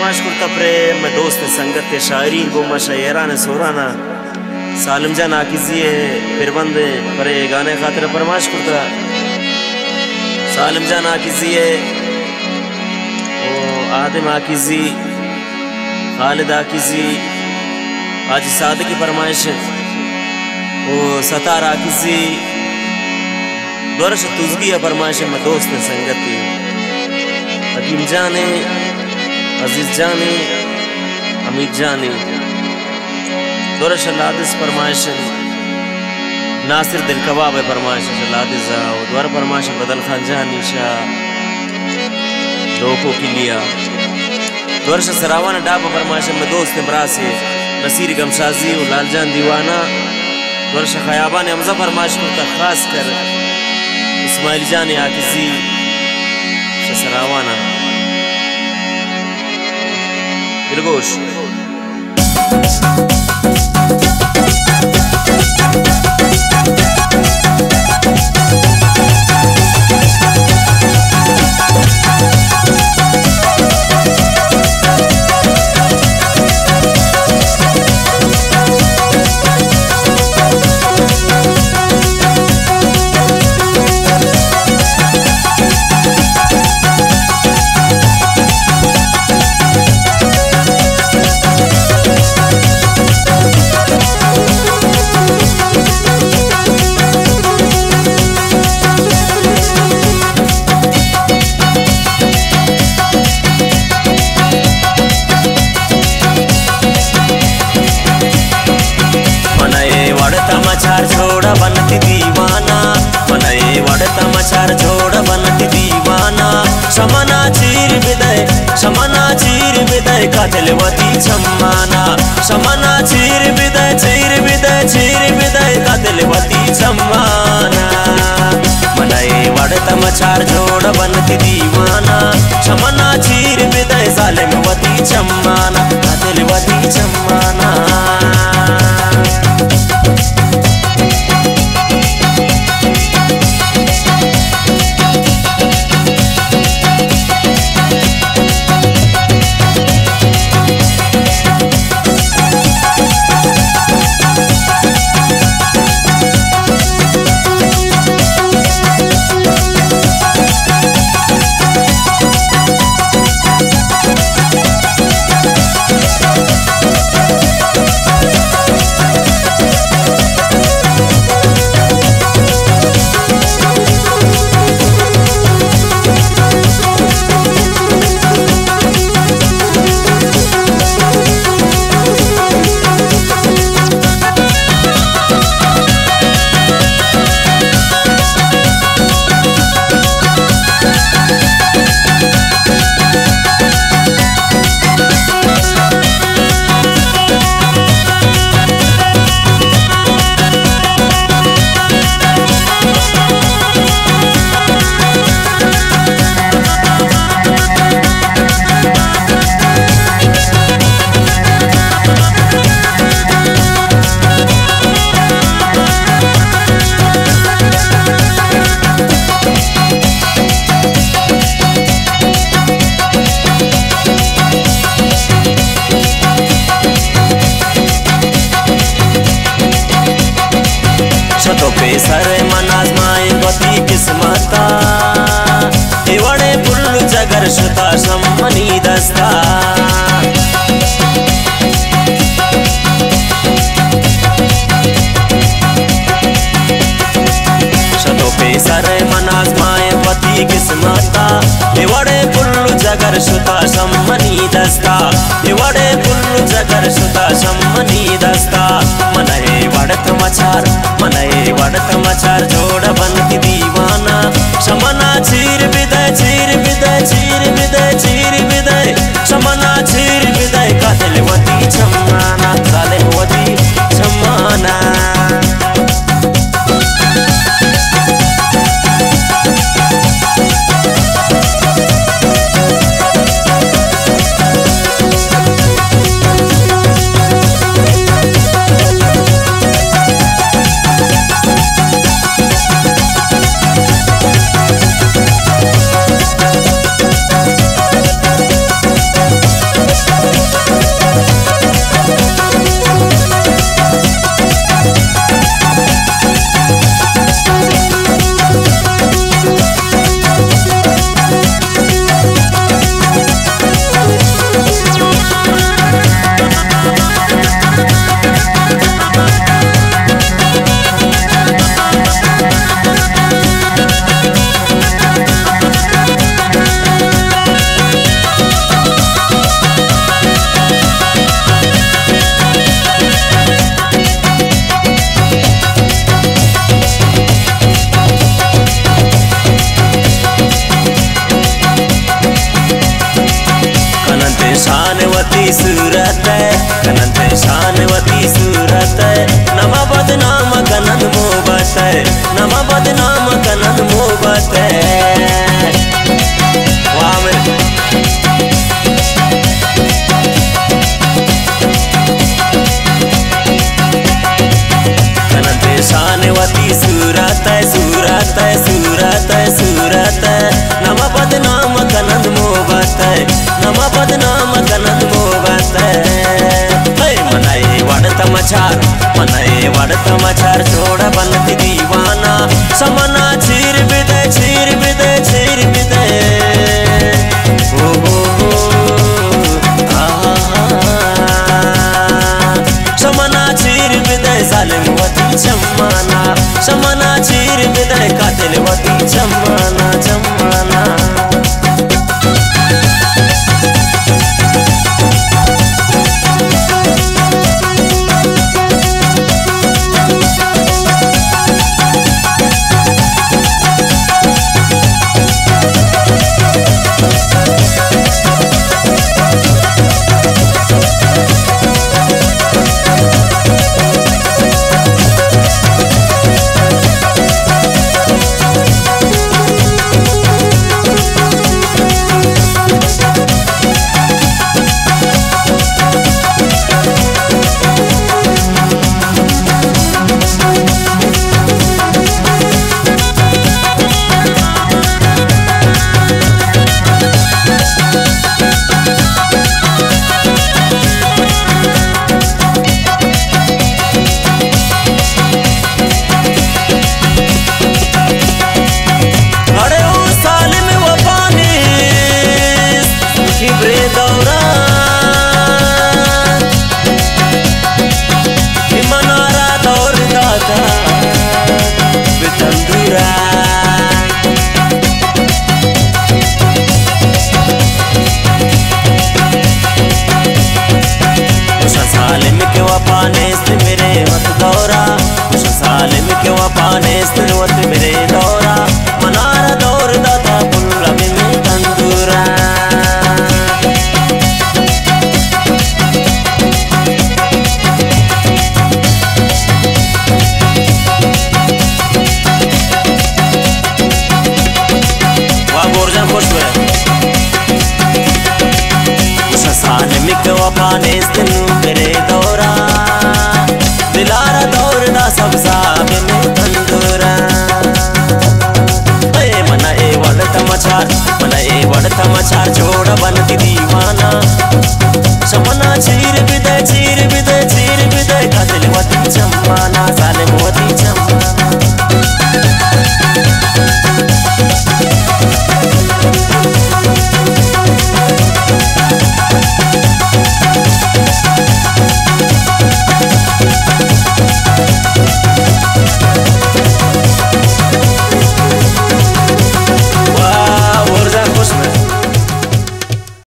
फरमाइश करता प्रेम में दोस्त संगत शायरी गुमा शायरा ने सोराना सालिम जान आकिजी फिर बंदे परे गाने खातिर फरमाइश करता सालिम जान आकिजी ओ आदम आकिजी खालिद आकिजी आज साद की फरमाइश ओ सतार आकिजी दोरश तुजगी फरमाइश में दोस्त संगती हकीम जाने अजीज जाने अमीर जाने दोरश लादिस फरमाइश नासिर दिल कबाब फरमाइश लादिस द्वार फरमाइश बदल खान जानी शाह लोगों के लिया दोरश सरावाना डाब फरमाइश में दोस्त इमरा से नसीर गमशाजी और लालजान दीवाना दोरश खयाबान हमजा फरमाइश करता खास कर इस्माइल जान आकिजी सरावाना दिलगोश छोड़ा बनती दीवाना मनाए वड़ता मचार छोड़ा बनती दीवाना समना चीर विदय कातिलवती छम्माना समना चीर विदय कातिलवती छम्माना मनाए वड़ता मचार छोड़ा बनती दीवाना समना चीर विदय जालिमवती छम्माना कातिलवती छम्माना सरे मनाज माए गति किस्मता एवड़े पुल्लु जगर श्रुता सम्मनी दस्ता शतो पे सरे मनाज माए गति किस्मता एवड़े पुल्लु जगर श्रुता सम्मनी दस्ता एवड़े पुल्लु जगर श्रुता सम्मनी दस्ता मनहे वड़त मचार जोड़ बनती दीवाना समना चीर विदय समना चीर विदय कातिलवती छम्माना जालिमवती छम्माना शानवती सूरत कनंत शानवती सूरत नमा बदनाम कनंद मोहब्बत नमा बदनाम कनंद मोहब्बत वाह मेरे कनंत शानवती सूरत सूरत सूरत सूरत नमा बदनाम कनंद मोहब्बत नमा बदनाम कनंद मोहब्बत मनाए वाड़ता मचार छोड़ा बनती दीवाना समना चीर बिदे चीर बिदे चीर बिदे समना चीर बिदे जालिमवती चम्माना समना चीर बिदे कातिलवती चम्माना चम्माना मेरे दौरा मनारा दौर दाता पुल्ला में तंदूरा वाह बोरजा खुश हुए साल मिक वफाने मेरे दौरा दिलारा दौर दा सब साब में तंदूरा वड़ता मचार जोड़ा बनती दीवाना समना चीर बिदे कातिलवती चम्माना